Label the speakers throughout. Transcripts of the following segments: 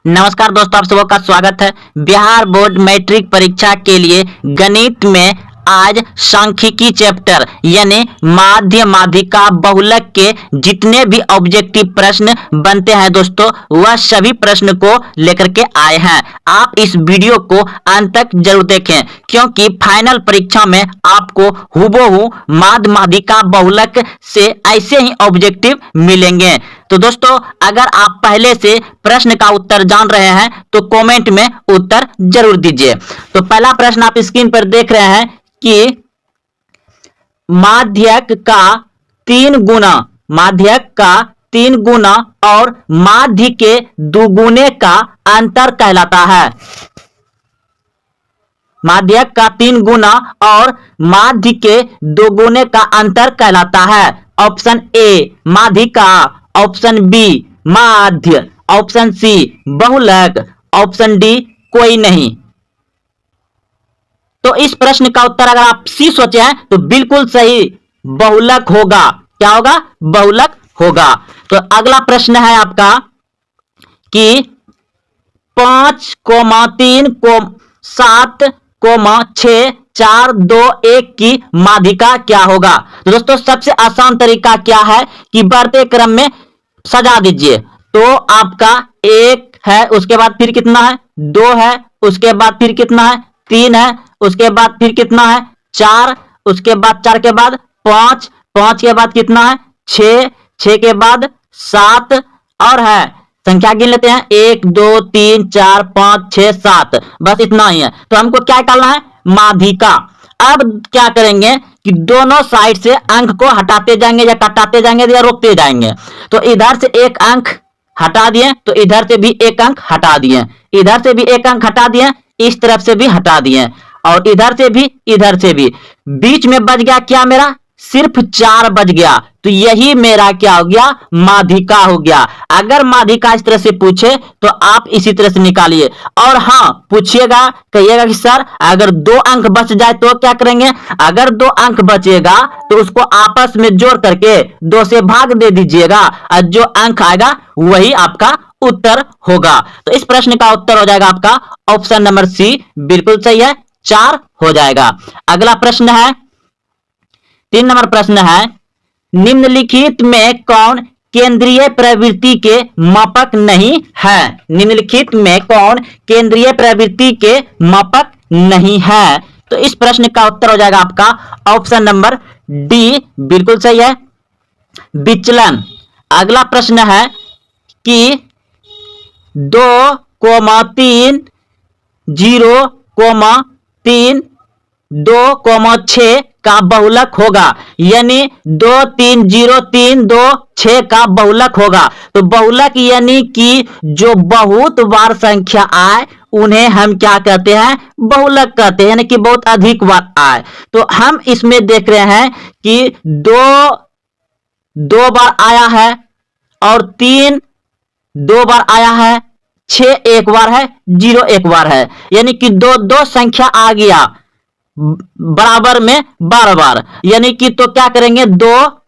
Speaker 1: नमस्कार दोस्तों, आप सबों का स्वागत है। बिहार बोर्ड मैट्रिक परीक्षा के लिए गणित में आज सांख्यिकी चैप्टर यानी माध्य माध्यिका बहुलक के जितने भी ऑब्जेक्टिव प्रश्न बनते हैं दोस्तों, वह सभी प्रश्न को लेकर के आए हैं। आप इस वीडियो को अंत तक जरूर देखें, क्योंकि फाइनल परीक्षा में आपको हूबहू माध्य माध्यिका बहुलक से ऐसे ही ऑब्जेक्टिव मिलेंगे। तो दोस्तों, अगर आप पहले से प्रश्न का उत्तर जान रहे हैं तो कमेंट में उत्तर जरूर दीजिए। तो पहला प्रश्न आप स्क्रीन पर देख रहे हैं कि माध्यक का 3 गुना और माध्य के दुगुने का अंतर कहलाता है। माध्यक का 3 गुना और माध्य के दुगुने का अंतर कहलाता है। ऑप्शन ए माध्यिका, ऑप्शन बी माध्य, ऑप्शन सी बहुलक, ऑप्शन डी कोई नहीं। तो इस प्रश्न का उत्तर अगर आप सी सोचे हैं तो बिल्कुल सही, बहुलक होगा। क्या होगा? बहुलक होगा। तो अगला प्रश्न है आपका कि 5,3,7,6,4,2,1 की माध्यिका क्या होगा? तो दोस्तों, सबसे आसान तरीका क्या है कि बढ़ते क्रम में सजा दीजिए। तो आपका 1 है, उसके बाद फिर कितना है? 2 है, उसके बाद फिर कितना है? 3 है, उसके बाद फिर कितना है? 4, उसके बाद 4 के बाद 5, 5 के बाद कितना है? 6, 6 के बाद 7 और है संख्या गिन लेते हैं 1 2 3 4 5 6 7, बस इतना ही है। तो हमको क्या करना है? माध्यिका। अब क्या करेंगे कि दोनों साइड से अंक को हटाते जाएंगे या कटाते जाएंगे या रोकते जाएंगे। तो इधर से एक अंक हटा दिए तो इधर से भी एक अंक हटा दिए, इधर से भी एक अंक हटा दिए, इस तरफ से भी हटा दिए और इधर से भी, इधर से भी। बीच में बच गया क्या? मेरा सिर्फ 4 बच गया। तो यही मेरा क्या हो गया? माध्यिका हो गया। अगर माध्यिका इस तरह से पूछे तो आप इसी तरह से निकालिए। और हाँ, पूछिएगा, कहिएगा कि सर अगर 2 अंक बच जाए तो क्या करेंगे? अगर 2 अंक बचेगा तो उसको आपस में जोड़ करके 2 से भाग दे दीजिएगा और जो अंक आएगा वही आपका उत्तर होगा। तो इस प्रश्न का उत्तर हो जाएगा आपका ऑप्शन नंबर सी, बिल्कुल सही है, 4 हो जाएगा। अगला प्रश्न है 3 नंबर प्रश्न है, निम्नलिखित में कौन केंद्रीय प्रवृत्ति के मापक नहीं है? निम्नलिखित में कौन केंद्रीय प्रवृत्ति के मापक नहीं है? तो इस प्रश्न का उत्तर हो जाएगा आपका ऑप्शन नंबर डी, बिल्कुल सही है, विचलन। अगला प्रश्न है कि 2,3, 0,3, 2,6 का बहुलक होगा, यानी 2 3 0 3 2 6 का बहुलक होगा। तो बहुलक यानी कि जो बहुत बार संख्या आए उन्हें हम क्या कहते हैं? बहुलक कहते हैं, यानी कि बहुत अधिक बार आए। तो हम इसमें देख रहे हैं कि 2 बार आया है और 3 2 बार आया है, 6 एक बार है, 0 एक बार है, यानी कि 2 संख्या आ गया बराबर में बार, यानी कि तो क्या करेंगे? 2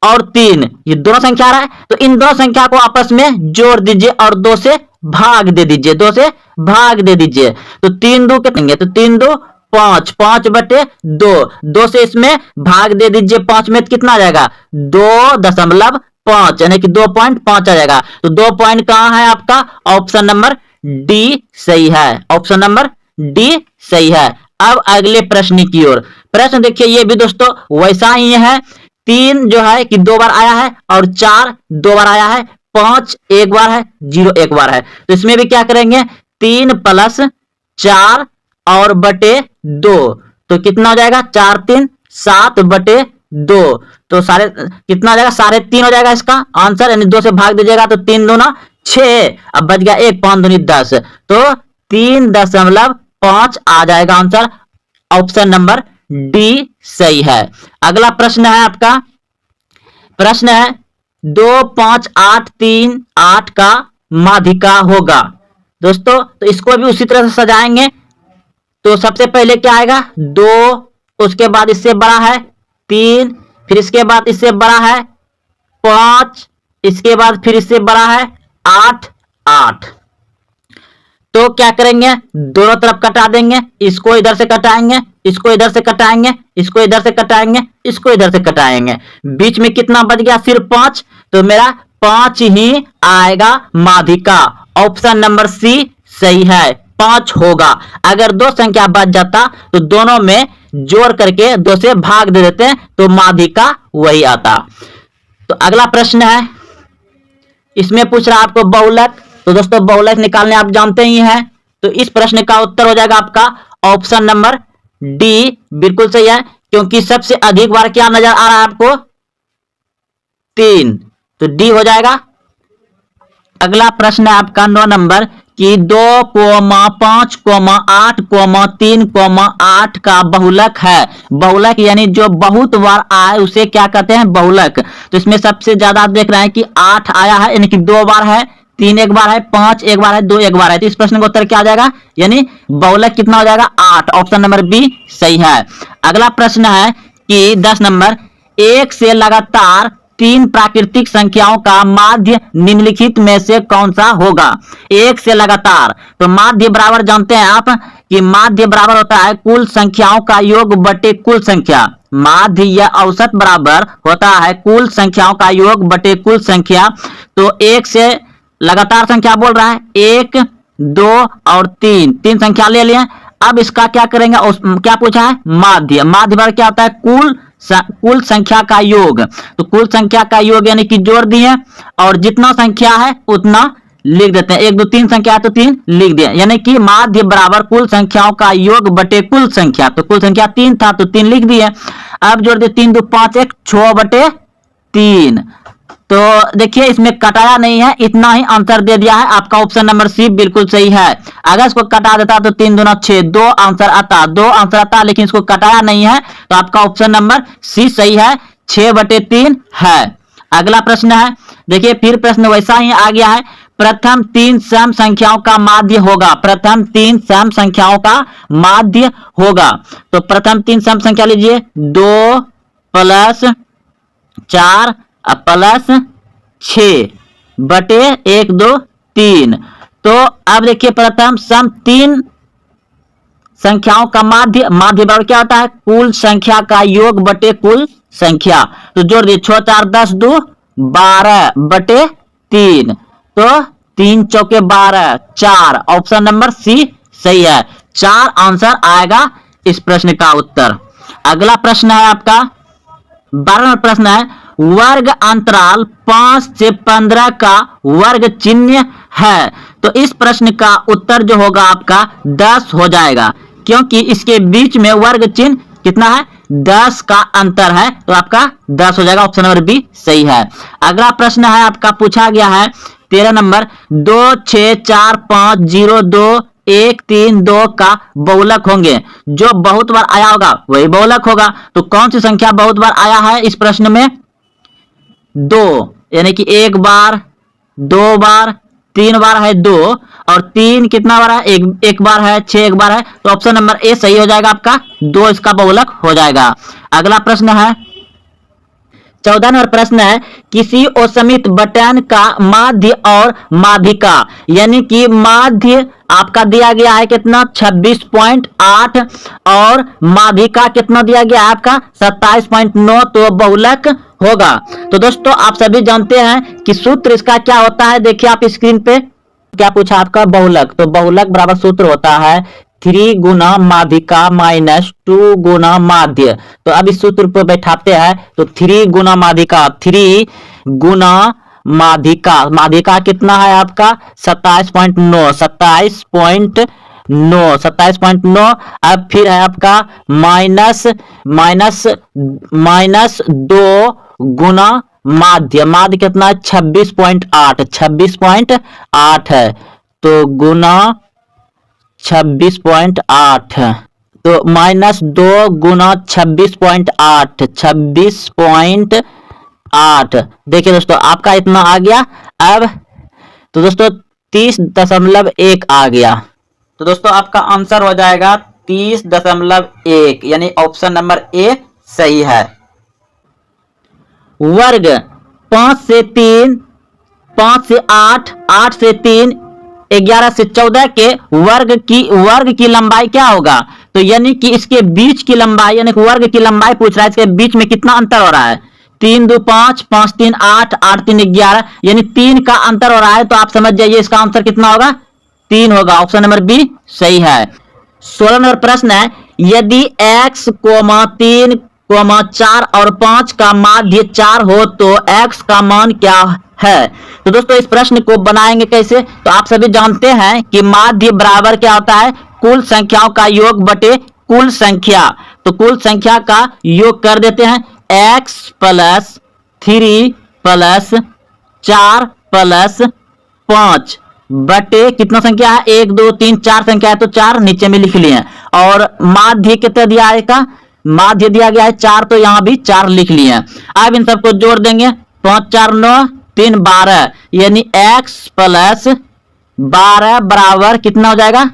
Speaker 1: और 3 ये दोनों संख्या आ रहा है, तो इन दोनों संख्या को आपस में जोड़ दीजिए और 2 से भाग दे दीजिए, 2 से भाग दे दीजिए। तो 3 2 कितने? तो 3 2 5, 5/2, 2 से इसमें भाग दे दीजिए, 5 में कितना आ जाएगा? 2.5, यानी कि 2.5 आ जाएगा। तो 2 पॉइंट कहां है आपका? ऑप्शन नंबर डी सही है, ऑप्शन नंबर डी सही है। अब अगले प्रश्न की ओर। प्रश्न देखिए, ये भी दोस्तों वैसा ही है। 3 जो है कि 2 बार आया है और 4 2 बार आया है, 5 एक बार है, 0 एक बार है। तो इसमें भी क्या करेंगे? 3 + 4 और बटे 2, तो कितना हो जाएगा? 4 3 7/2, तो सारे कितना हो जाएगा? 3.5 हो जाएगा इसका आंसर, यानी 2 से भाग दीजिएगा तो 3 दूना 6, अब बच गया 1, 5 दूनी 10, तो 3.5 आ जाएगा आंसर। ऑप्शन नंबर डी सही है। अगला प्रश्न है आपका, प्रश्न है 2 5 8 3 8 का माध्यिका होगा। दोस्तों, तो इसको भी उसी तरह से सजाएंगे। तो सबसे पहले क्या आएगा? 2, उसके बाद इससे बड़ा है 3, फिर इसके बाद इससे बड़ा है 5, इसके बाद फिर इससे बड़ा है 8 8। तो क्या करेंगे, दोनों तरफ कटा देंगे, इसको इधर से कटाएंगे, इसको इधर से कटाएंगे, इसको इधर से कटाएंगे, इसको इधर से कटाएंगे, बीच में कितना बच गया, सिर्फ 5। तो मेरा 5 ही आएगा माध्यिका। ऑप्शन नंबर सी सही है, 5 होगा। अगर 2 संख्या बच जाता तो दोनों में जोड़ करके 2 से भाग दे देते तो माध्यिका वही आता। तो अगला प्रश्न है, इसमें पूछ रहा है आपको बहुलक। तो दोस्तों बहुलक निकालने आप जानते ही हैं। तो इस प्रश्न का उत्तर हो जाएगा आपका ऑप्शन नंबर डी, बिल्कुल सही है, क्योंकि सबसे अधिक बार क्या नजर आ रहा है आपको, 3, तो डी हो जाएगा। अगला प्रश्न है आपका 9 नंबर कि 2,5,8,3,8 का बहुलक है। बहुलक यानी जो बहुत बार आए उसे क्या कहते हैं, बहुलक। तो इसमें सबसे ज्यादा आप देख रहे हैं कि 8 आया है, यानी कि 2 बार है, 3 एक बार है, 5 एक बार है, 2 एक बार है। तो इस प्रश्न का उत्तर क्या आ जाएगा, यानी बहुलक कितना हो जाएगा, 8। ऑप्शन नंबर बी सही है। अगला प्रश्न है कि 10 नंबर, 1 से लगातार 3 प्राकृतिक संख्याओं का माध्य निम्नलिखित में से कौन सा होगा। 1 से लगातार, तो माध्य बराबर जानते हैं आप कि माध्य बराबर होता है कुल संख्याओं का योग बटे कुल संख्या। माध्य या औसत बराबर होता है कुल संख्याओं का योग बटे कुल संख्या। तो 1 से लगातार संख्या बोल रहा है, 1, 2 और 3 संख्या ले लिए। अब इसका क्या करेंगे, क्या पूछा है, माध्य। माध्य बराबर क्या होता है, कुल संख्या का योग। तो कुल संख्या का योग यानी कि जोड़ दिए और जितना संख्या है उतना लिख देते हैं। 1, 2, 3 संख्या है तो 3 लिख दिए, यानी कि माध्य बराबर कुल संख्याओं का योग बटे कुल संख्या। तो कुल संख्या 3 था तो 3 लिख दिए। अब जोड़ दिए 3, 2, 5, 1, 6 बटे 3। तो देखिए इसमें कटाया नहीं है, इतना ही आंसर दे दिया है। आपका ऑप्शन नंबर सी बिल्कुल सही है। अगर इसको कटा देता तो 3 दूना 6, 2 आंसर आता, 2 आंसर आता, लेकिन इसको कटाया नहीं है तो आपका ऑप्शन नंबर सी सही है, 6 बटे 3 है। अगला प्रश्न है, देखिए फिर प्रश्न वैसा ही आ गया है। प्रथम 3 सम संख्याओं का माध्य होगा। प्रथम 3 सम संख्याओं का माध्य होगा। तो प्रथम 3 सम संख्या लीजिए, 2 प्लस 4 प्लस 6 बटे 1, 2, 3। तो अब देखिए प्रथम सम 3 संख्याओं का माध्य, माध्य बराबर क्या होता है, कुल संख्या का योग बटे कुल संख्या। तो जोड़ दिए 6, 4, 10, 2, 12 बटे 3। तो 3 चौके 12, 4। ऑप्शन नंबर सी सही है, 4 आंसर आएगा इस प्रश्न का उत्तर। अगला प्रश्न है आपका 12वां प्रश्न है, वर्ग अंतराल 5 से 15 का वर्ग चिन्ह है। तो इस प्रश्न का उत्तर जो होगा आपका 10 हो जाएगा, क्योंकि इसके बीच में वर्ग चिन्ह कितना है, 10 का अंतर है। तो आपका 10 हो जाएगा, ऑप्शन नंबर बी सही है। अगला प्रश्न है आपका पूछा गया है 13 नंबर, 2, 6, 4, 5, 0, 2, 1, 3, 2 का बहुलक होंगे। जो बहुत बार आया होगा वही बहुलक होगा। तो कौन सी संख्या बहुत बार आया है इस प्रश्न में, 2, यानी कि 1 बार, 2 बार, 3 बार है 2, और 3 कितना बार है, एक बार है, 6 एक बार है। तो ऑप्शन नंबर ए सही हो जाएगा आपका, 2 इसका बहुलक हो जाएगा। अगला प्रश्न है 14 नंबर प्रश्न है, किसी असमित बटन का माध्य और माध्यिका, यानी कि माध्य आपका दिया गया है कितना 26.8 और माध्यिका कितना दिया गया है आपका 27.9। तो बहुलक होगा। तो दोस्तों आप सभी जानते हैं कि सूत्र इसका क्या होता है। देखिए आप स्क्रीन पे क्या पूछा आपका, बहुलक। तो बहुलक बराबर सूत्र होता है 3 गुना माध्यिका माइनस 2 गुना माध्य। तो अब इस सूत्र पर बैठाते हैं तो 3 गुना माध्यिका, 3 गुना माध्यिका, माध्यिका कितना है आपका 27.9, 27.9। अब फिर है आपका माइनस 2 गुना माध्य, माध्य कितना है 26.8 है। तो गुना 26.8, तो माइनस 2 गुना 26.8। देखिए दोस्तों आपका इतना आ गया। अब तो दोस्तों 30.1 आ गया। तो दोस्तों आपका आंसर हो जाएगा 30.1, यानी ऑप्शन नंबर ए सही है। वर्ग 5 से 3, 5 से 8, 8 से 3, 11 से 14 के वर्ग की लंबाई क्या होगा? तो यानी कि इसके बीच की लंबाई, यानी कि वर्ग की लंबाई पूछ रहा है, इसके बीच में कितना अंतर हो रहा है? 3 2 5, 5 3 8, 8 3 11, यानी 3 का अंतर हो रहा है। तो आप समझ जाइए इसका आंसर कितना होगा? 3 होगा। ऑप्शन नंबर बी सही है। 16 नंबर प्रश्न है, यदि x, 3, 4 और 5 का माध्य 4 हो तो x का मान क्या है? तो दोस्तों इस प्रश्न को बनाएंगे कैसे? तो आप सभी जानते हैं कि माध्य बराबर क्या होता है? कुल संख्याओं का योग बटे कुल संख्या। तो कुल संख्या का योग कर देते हैं, x प्लस 3 प्लस 4 प्लस 5 बटे कितना संख्या है? 1 2 3 4 संख्या है, तो 4 नीचे में लिख लिए। और माध्य कितना दिया है? का माध्य दिया गया है 4, तो यहां भी 4 लिख लिए। अब इन सबको जोड़ देंगे, 5 4 9 3 12, यानी x प्लस 12 बराबर कितना हो जाएगा?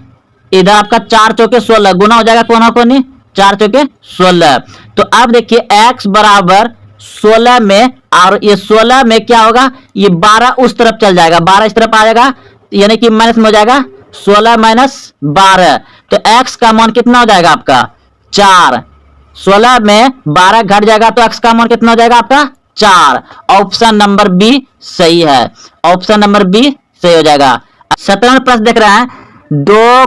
Speaker 1: इधर आपका 4 चौके 16 गुना हो जाएगा, कोना कोनी 4 चौके 16। तो अब देखिए x बराबर 16 में, और ये 16 में क्या होगा? ये 12 उस तरफ चल जाएगा, 12 इस तरफ आ जाएगा, यानी कि माइनस में हो जाएगा 16 माइनस 12। तो x का मान कितना हो जाएगा आपका? 4। 16 में 12 घट जाएगा, तो x का मान कितना हो जाएगा आपका? 4। ऑप्शन नंबर बी सही है। ऑप्शन नंबर बी सही हो जाएगा। 17 प्रश्न देख रहे हैं, 2,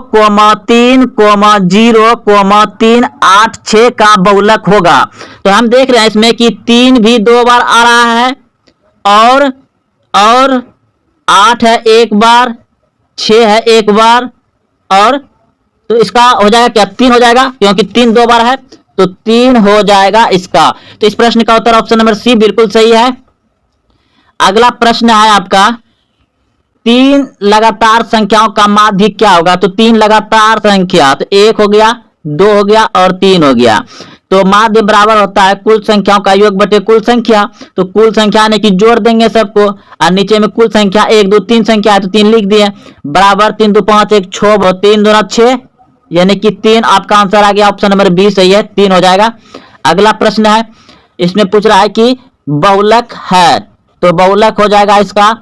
Speaker 1: 3, 0, 3, 8, 6 का बहुलक होगा। तो हम देख रहे हैं इसमें कि 3 भी 2 बार आ रहा है, और 8 है 1 बार, 6 है 1 बार, और तो इसका हो जाएगा क्या? 3 हो जाएगा, क्योंकि 3 2 बार है, तो 3 हो जाएगा इसका। तो इस प्रश्न का उत्तर ऑप्शन नंबर सी बिल्कुल सही है। अगला प्रश्न है आपका, 3 लगातार संख्याओं का माध्य क्या होगा? तो 3 लगातार संख्या, तो 1 हो गया, 2 हो गया और 3 हो गया। तो माध्य बराबर होता है कुल संख्याओं का योग बटे कुल संख्या। तो कुल संख्या यानी कि जोड़ देंगे सबको, और नीचे में कुल संख्या 1 2 3 संख्या है, तो 3 लिख दिए, बराबर 3 2 5 1 6 3 2 6, यानी कि 3 आपका आंसर आ गया। ऑप्शन नंबर बी सही है, 3 हो जाएगा। अगला प्रश्न है, इसमें पूछ रहा है कि बहुलक है, तो बहुलक हो जाएगा इसका।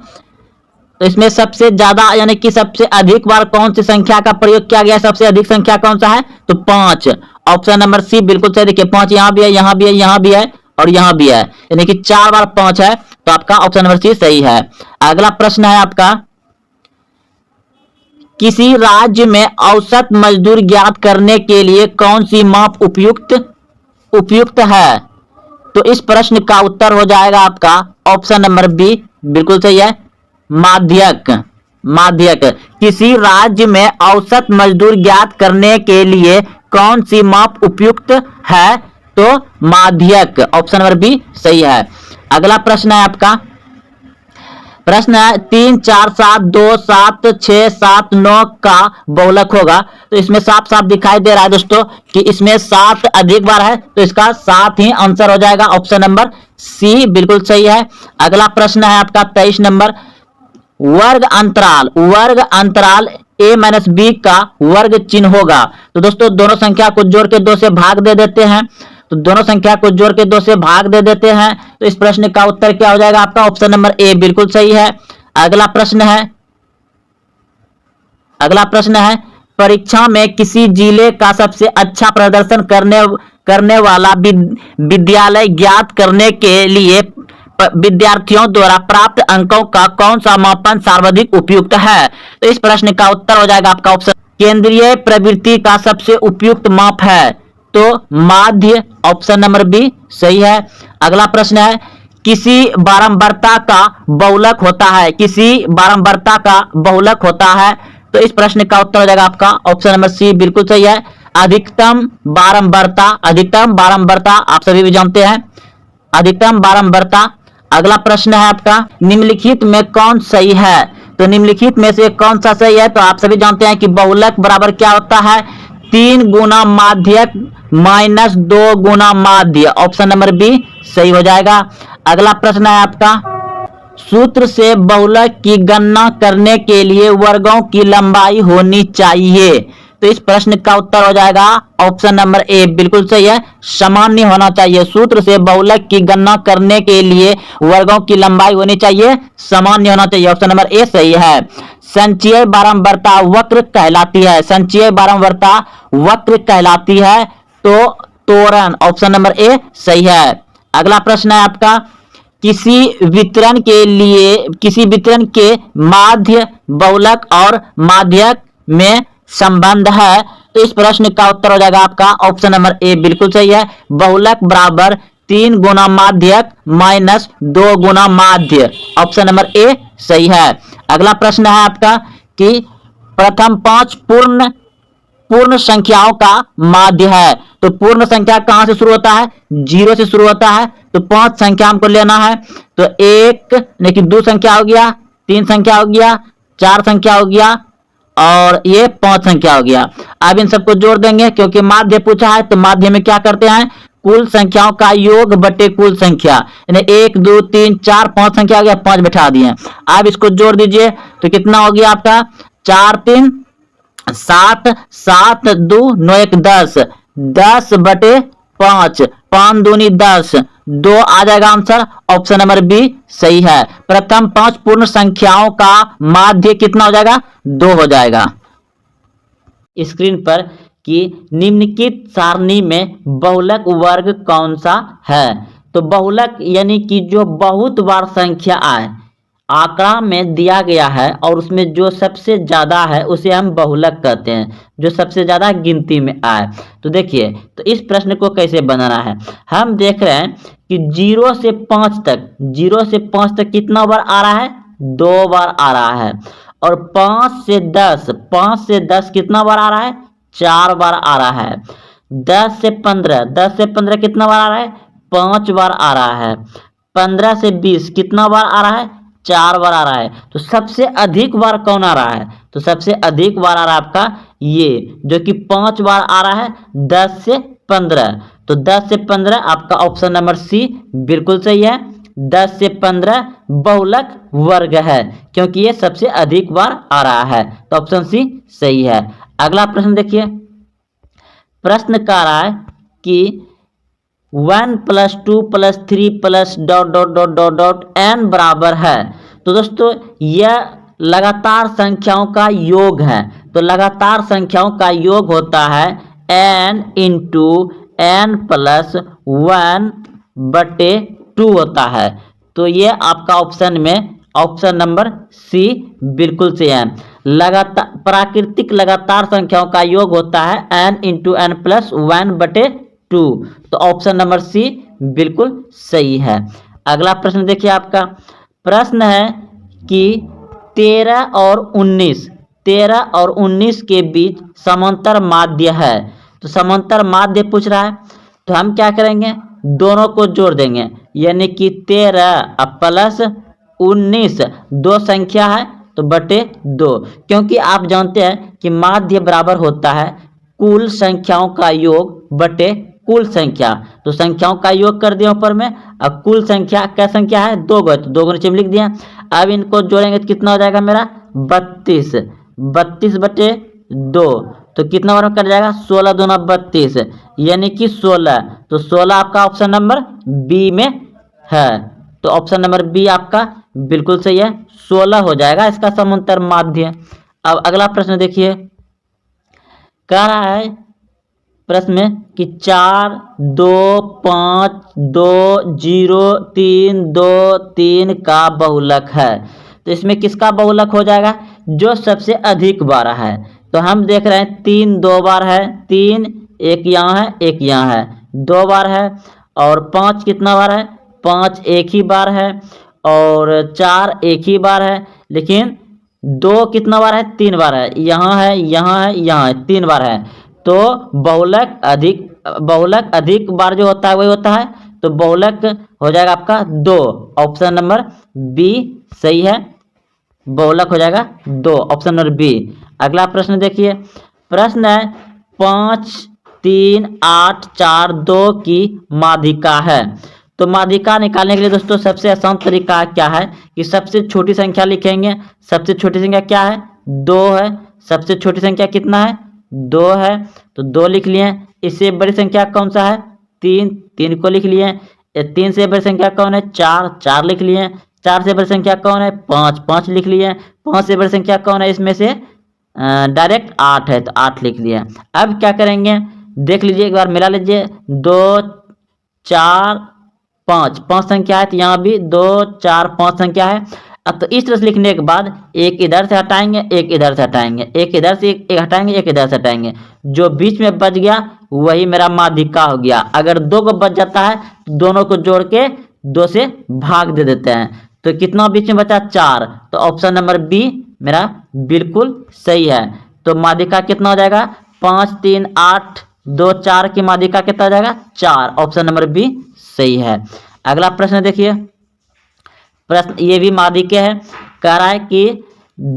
Speaker 1: तो इसमें सबसे ज्यादा यानी कि सबसे अधिक बार कौन सी संख्या का प्रयोग किया गया? सबसे अधिक संख्या कौन सा है? तो 5। ऑप्शन नंबर सी बिल्कुल सही। देखिए 5 यहां भी है, यहां भी है, यहां भी है और यहां भी है, यानी कि 4 बार 5 है, तो आपका ऑप्शन नंबर सी सही है। अगला प्रश्न है आपका, किसी राज्य में औसत मजदूर ज्ञात करने के लिए कौन सी माप उपयुक्त है? तो इस प्रश्न का उत्तर हो जाएगा आपका ऑप्शन नंबर बी बिल्कुल सही है, माध्यक। किसी राज्य में औसत मजदूर ज्ञात करने के लिए कौन सी माप उपयुक्त है? तो माध्यक। ऑप्शन नंबर बी सही है। अगला प्रश्न है आपका, प्रश्न है 3 4 7 2 7 6 7 9 का बहुलक होगा। तो इसमें साफ साफ दिखाई दे रहा है दोस्तों कि इसमें 7 अधिक बार है, तो इसका 7 ही आंसर हो जाएगा। ऑप्शन नंबर सी बिल्कुल सही है। अगला प्रश्न है आपका 23 नंबर, वर्ग अंतराल a माइनस बी का वर्ग चिन्ह होगा। तो दोस्तों दोनों संख्या को जोड़ के 2 से भाग दे देते हैं, तो दोनों संख्या को जोड़ के 2 से भाग दे देते हैं। तो इस प्रश्न का उत्तर क्या हो जाएगा आपका? ऑप्शन नंबर ए बिल्कुल सही है। अगला प्रश्न है, परीक्षा में किसी जिले का सबसे अच्छा प्रदर्शन करने वाला विद्यालय ज्ञात करने के लिए विद्यार्थियों द्वारा प्राप्त अंकों का कौन सा मापन सर्वाधिक उपयुक्त है? तो इस प्रश्न का उत्तर हो जाएगा आपका ऑप्शन, केंद्रीय प्रवृत्ति का सबसे उपयुक्त माप है, तो माध्य। ऑप्शन नंबर बी सही है। अगला प्रश्न है, किसी बारंबारता का बहुलक होता है, तो इस प्रश्न का उत्तर हो जाएगा आपका ऑप्शन नंबर सी बिल्कुल सही है, अधिकतम बारंबारता आप सभी भी जानते हैं, अधिकतम बारंबारता। अगला प्रश्न है आपका, निम्नलिखित में कौन सही है? तो निम्नलिखित में से कौन सा सही है? तो आप सभी जानते हैं कि बहुलक बराबर क्या होता है? 3 गुना माध्यक माइनस 2 गुना माध्य। ऑप्शन नंबर बी सही हो जाएगा। अगला प्रश्न है आपका, सूत्र से बहुलक की गणना करने के लिए वर्गों की लंबाई होनी चाहिए। तो तो इस प्रश्न का उत्तर हो जाएगा ऑप्शन नंबर ए, बिल्कुल सही है, सामान्य होना चाहिए। सूत्र से बहुलक की गणना करने के लिए वर्गों की लंबाई होनी चाहिए, सामान्य होना चाहिए। ऑप्शन नंबर ए सही है। संचयी बारंबारता वक्र कहलाती है, संचयी बारंबारता वक्र कहलाती है तो त्वरण, ऑप्शन नंबर ए सही है। अगला प्रश्न है आपका, किसी वितरण के माध्य बहुलक और माध्यक में संबंध है, तो इस प्रश्न का उत्तर हो जाएगा आपका ऑप्शन नंबर ए, बिल्कुल सही है। बहुलक बराबर 3 गुना माध्यक माइनस 2 गुना माध्य, ऑप्शन नंबर ए सही है। अगला प्रश्न है आपका कि प्रथम 5 पूर्ण संख्याओं का माध्य है, तो पूर्ण संख्या कहां से शुरू होता है, 0 से शुरू होता है, तो 5 संख्या हमको लेना है। तो 1 लेकिन 2 संख्या हो गया, 3 संख्या हो गया, 4 संख्या हो गया और ये 5 संख्या हो गया। अब इन सबको जोड़ देंगे, क्योंकि माध्य पूछा है तो माध्य में क्या करते हैं, कुल संख्याओं का योग बटे कुल संख्या, यानी 1 2 3 4 5 संख्या हो गया, 5 बैठा दिए। अब इसको जोड़ दीजिए तो कितना हो गया आपका, 4 3 7 7 2 9 1 10, 10 बटे 5, 5 दूनी 10, 2 आ जाएगा आंसर, ऑप्शन नंबर बी सही है। प्रथम 5 पूर्ण संख्याओं का माध्य कितना हो जाएगा, 2 हो जाएगा। स्क्रीन पर कि निम्नलिखित सारणी में बहुलक वर्ग कौन सा है, तो बहुलक यानी कि जो बहुत बार संख्या आए, आंकड़ा में दिया गया है और उसमें जो सबसे ज्यादा है उसे हम बहुलक कहते हैं, जो सबसे ज्यादा गिनती में आए। तो देखिए, तो इस प्रश्न को कैसे बनाना है, हम देख रहे हैं कि 0 से 5 तक, 0 से 5 तक कितना बार आ रहा है, 2 बार आ रहा है। और 5 से 10 कितना बार आ रहा है, 4 बार आ रहा है। 10 से 15 कितना बार आ रहा है, 5 बार आ रहा है। 15 से 20 कितना बार आ रहा है, 4 बार आ रहा है। तो सबसे अधिक बार कौन आ रहा है, तो सबसे अधिक बार आ रहा है आपका ये, जो कि 5 बार आ रहा है, 10 से 15। तो 10 से 15 आपका ऑप्शन नंबर सी बिल्कुल सही है। 10 से 15 बहुलक वर्ग है, क्योंकि ये सबसे अधिक बार आ रहा है, तो ऑप्शन सी सही है। अगला प्रश्न देखिए, प्रश्न कह रहा है कि 1 + 2 + 3 + ... n बराबर है। तो दोस्तों यह लगातार संख्याओं का योग है, तो लगातार संख्याओं का योग होता है n × n + 1 बटे 2 होता है। तो ये आपका ऑप्शन में ऑप्शन नंबर सी बिल्कुल सही है। लगातार प्राकृतिक लगातार संख्याओं का योग होता है n × n + 1 बटे 2, तो ऑप्शन नंबर सी बिल्कुल सही है। अगला प्रश्न देखिए, आपका प्रश्न है कि 13 और 19 के बीच समांतर माध्य है, तो समांतर माध्य पूछ रहा है, तो हम क्या करेंगे, दोनों को जोड़ देंगे, यानी कि 13 प्लस 19, 2 संख्या है तो बटे 2, क्योंकि आप जानते हैं कि माध्य बराबर होता है कुल संख्याओं का योग बटे कुल संख्या। तो संख्याओं का योग कर दिया ऊपर में, अब कुल संख्या क्या संख्या है, 2 गो, तो 2 को नीचे में लिख दिया। अब इनको जोड़ेंगे तो कितना हो जाएगा मेरा, 32 बटे 2, तो कितना बार में कट जाएगा, 16 दूना 32, यानी कि 16, तो 16 आपका ऑप्शन नंबर बी में है, तो ऑप्शन नंबर बी आपका बिल्कुल सही है, 16 हो जाएगा इसका समांतर माध्य। अब अगला प्रश्न देखिए, कह रहा है प्रश्न में कि 4 2 5 2 0 3 2 3 का बहुलक है, तो इसमें किसका बहुलक हो जाएगा, जो सबसे अधिक बार है। तो हम देख रहे हैं 3 2 बार है, 3 एक यहाँ है, एक यहाँ है, 2 बार है। और 5 कितना बार है, 5 एक ही बार है। और 4 एक ही बार है, लेकिन 2 कितना बार है, 3 बार है, यहाँ है, यहाँ है, यहाँ है, 3 बार है। तो बहुलक अधिक बार जो होता है वही होता है, तो बहुलक हो जाएगा आपका 2, ऑप्शन नंबर बी सही है, बहुलक हो जाएगा 2, ऑप्शन नंबर बी। अगला प्रश्न देखिए, प्रश्न है 5 3 8 4 2 की माध्यिका है। तो माध्यिका निकालने के लिए दोस्तों सबसे आसान तरीका क्या है कि सबसे छोटी संख्या लिखेंगे। सबसे छोटी संख्या क्या है, 2 है। सबसे छोटी संख्या कितना है, 2 है तो 2 लिख लिए। इससे बड़ी संख्या कौन सा है? 3, 3 को लिख लिए। 3 से बड़ी संख्या कौन है? 4, 4 लिख लिए। 4 से बड़ी संख्या कौन है? 5, 5 लिख लिए। 5 से बड़ी संख्या कौन है? इसमें से डायरेक्ट 8 है तो 8 लिख लिए। अब क्या करेंगे देख लीजिए, एक बार मिला लीजिए। 2 4 5, 5 संख्या है तो यहाँ भी 2 4 5 संख्या है। अब तो इस तरह से लिखने के बाद एक इधर से हटाएंगे, एक इधर से हटाएंगे, एक इधर से एक हटाएंगे, एक इधर से हटाएंगे। जो बीच में बच गया वही मेरा माध्यिका हो गया। अगर 2 को बच जाता है तो दोनों को जोड़ के 2 से भाग दे देते हैं। तो कितना बीच में बचा? 4। तो ऑप्शन नंबर बी मेरा बिल्कुल सही है। तो माध्यिका कितना हो जाएगा? 5 3 8 2 4 की माध्यिका कितना हो जाएगा? 4। ऑप्शन नंबर बी सही है। अगला प्रश्न देखिए, प्रश्न ये भी माध्यिका है। कह रहा है कि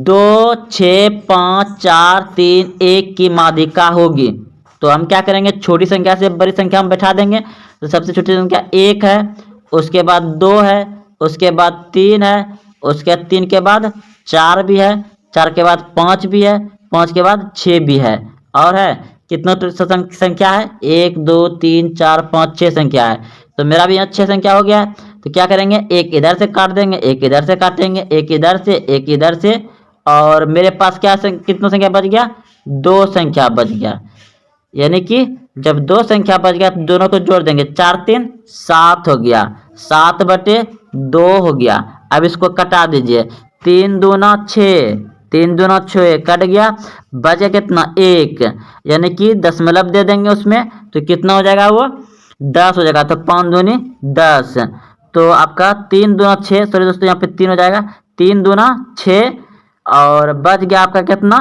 Speaker 1: 2 6 5 4 3 1 की माध्यिका होगी। तो हम क्या करेंगे, छोटी संख्या से बड़ी संख्या में बैठा देंगे। तो सबसे छोटी संख्या 1 है, उसके बाद 2 है, उसके बाद 3 है, उसके 3 के बाद 4 भी है, 4 के बाद 5 भी है, 5 के बाद 6 भी है। और है कितना संख्या है? 1 2 3 4 5 6 संख्या है। तो मेरा भी यहाँ 6 संख्या हो गया है। तो क्या करेंगे, एक इधर से काट देंगे, एक इधर से काटेंगे, एक इधर से, एक इधर से। और मेरे पास क्या कितना संख्या बच गया? 2 संख्या बच गया। यानी कि जब 2 संख्या बच गया तो दोनों को जोड़ देंगे। 4 3 7 हो गया, 7/2 हो गया। अब इसको कटा दीजिए। 3 दूना 6, 3 दूना 6 कट गया, बचे कितना? 1। यानी कि दशमलव दे देंगे उसमें तो कितना हो जाएगा? वो 10 हो जाएगा। तो 5 दूनी 10। तो आपका 3 दूना 6, सॉरी दोस्तों यहाँ पे 3 हो जाएगा। 3 दूना 6 और बच गया आपका कितना?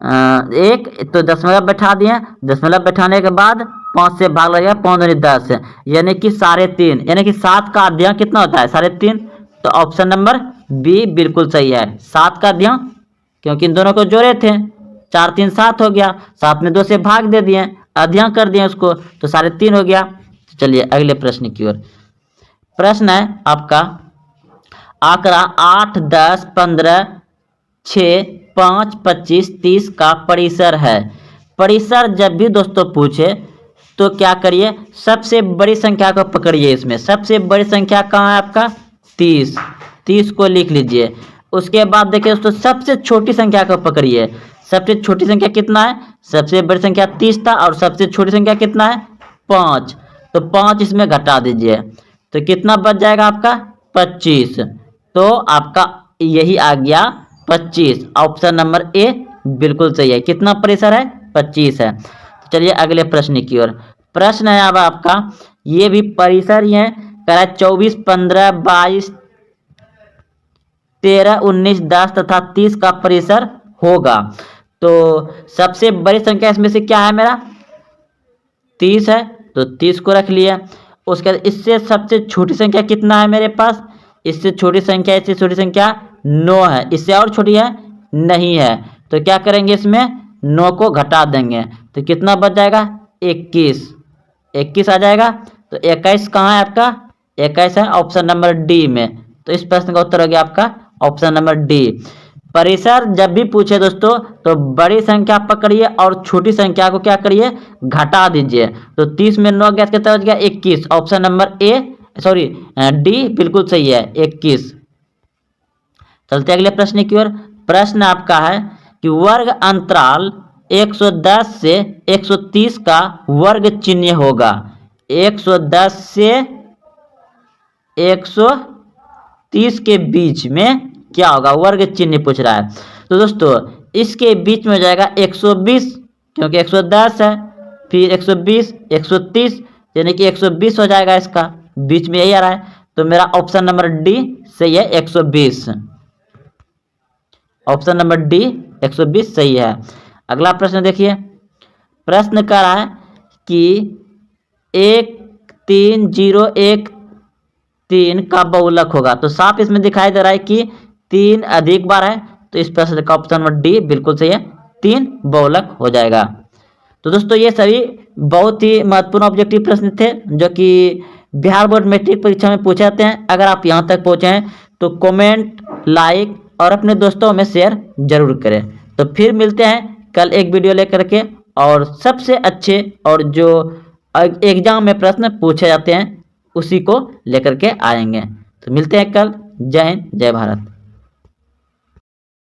Speaker 1: 1। तो दशमलव बैठा दिए। दशमलव बैठाने के बाद 5 से भाग लगेगा, 5 दूनी 10 यानी कि 3.5। यानी कि 7 का अध्ययन कितना होता है? 3.5। तो ऑप्शन नंबर बी बिल्कुल सही है, 7 का अध्ययन, क्योंकि इन दोनों को जोड़े थे। 4 3 7 हो गया, 7 में 2 से भाग दे दिए, अध्ययन कर दिए उसको, तो 3.5 हो गया। तो चलिए अगले प्रश्न की ओर। प्रश्न है आपका, आंकड़ा 8 10 15 6 5 25 30 का परिसर है। परिसर जब भी दोस्तों पूछे तो क्या करिए, सबसे बड़ी संख्या को पकड़िए। इसमें सबसे बड़ी संख्या कहाँ है आपका? 30। 30 को लिख लीजिए। उसके बाद देखिए दोस्तों, सबसे छोटी संख्या को पकड़िए। सबसे छोटी संख्या कितना है? सबसे बड़ी संख्या 30 था और सबसे छोटी संख्या कितना है? 5। तो 5 इसमें घटा दीजिए तो कितना बच जाएगा आपका? 25। तो आपका यही आ गया 25। ऑप्शन नंबर ए बिल्कुल सही है। कितना परिसर है? 25 है। तो चलिए अगले प्रश्न की ओर। प्रश्न है अब आपका, ये भी परिसर ही है। कह रहा है 24 15 22 13 19 10 तथा 30 का परिसर होगा। तो सबसे बड़ी संख्या इसमें से क्या है? मेरा 30 है, तो 30 को रख लिया। उसके बाद इससे सबसे छोटी संख्या कितना है मेरे पास? इससे छोटी संख्या, इससे छोटी संख्या 9 है। इससे और छोटी है? नहीं है। तो क्या करेंगे, इसमें 9 को घटा देंगे तो कितना बच जाएगा? 21। 21 आ जाएगा। तो 21 कहाँ है आपका? 21 है ऑप्शन नंबर डी में। तो इस प्रश्न का उत्तर हो गया आपका ऑप्शन नंबर डी। परिसर जब भी पूछे दोस्तों तो बड़ी संख्या पकड़िए और छोटी संख्या को क्या करिए? घटा दीजिए। तो 30 में 9 गया कितना बच गया? 21। ऑप्शन नंबर डी बिल्कुल सही है, 21। चलते अगले प्रश्न की ओर। प्रश्न आपका है कि वर्ग अंतराल 110 से 130 का वर्ग चिन्ह होगा। 110 से 130 के बीच में क्या होगा? वर्ग चिन्ह पूछ रहा है। तो दोस्तों इसके बीच में हो जाएगा 120, क्योंकि 110 है, फिर 120 130 यानी कि 120 हो जाएगा। इसका बीच में यही आ रहा है। तो मेरा ऑप्शन नंबर डी सही है, 120। ऑप्शन नंबर डी 120 सही है। अगला प्रश्न देखिए। प्रश्न कर रहा है कि 13013 का बहुलक होगा। तो साफ इसमें दिखाई दे रहा है कि 3 अधिक बार है। तो इस प्रश्न का ऑप्शन नंबर डी बिल्कुल सही है, 3 बहुलक हो जाएगा। तो दोस्तों ये सभी बहुत ही महत्वपूर्ण ऑब्जेक्टिव प्रश्न थे जो कि बिहार बोर्ड मैट्रिक परीक्षा में पूछे जाते हैं। अगर आप यहाँ तक पहुँचे हैं तो कमेंट, लाइक और अपने दोस्तों में शेयर जरूर करें। तो फिर मिलते हैं कल एक वीडियो लेकर के। और सबसे अच्छे और जो एग्जाम में प्रश्न पूछे जाते हैं उसी को लेकर के आएंगे। तो मिलते हैं कल। जय हिंद, जय भारत।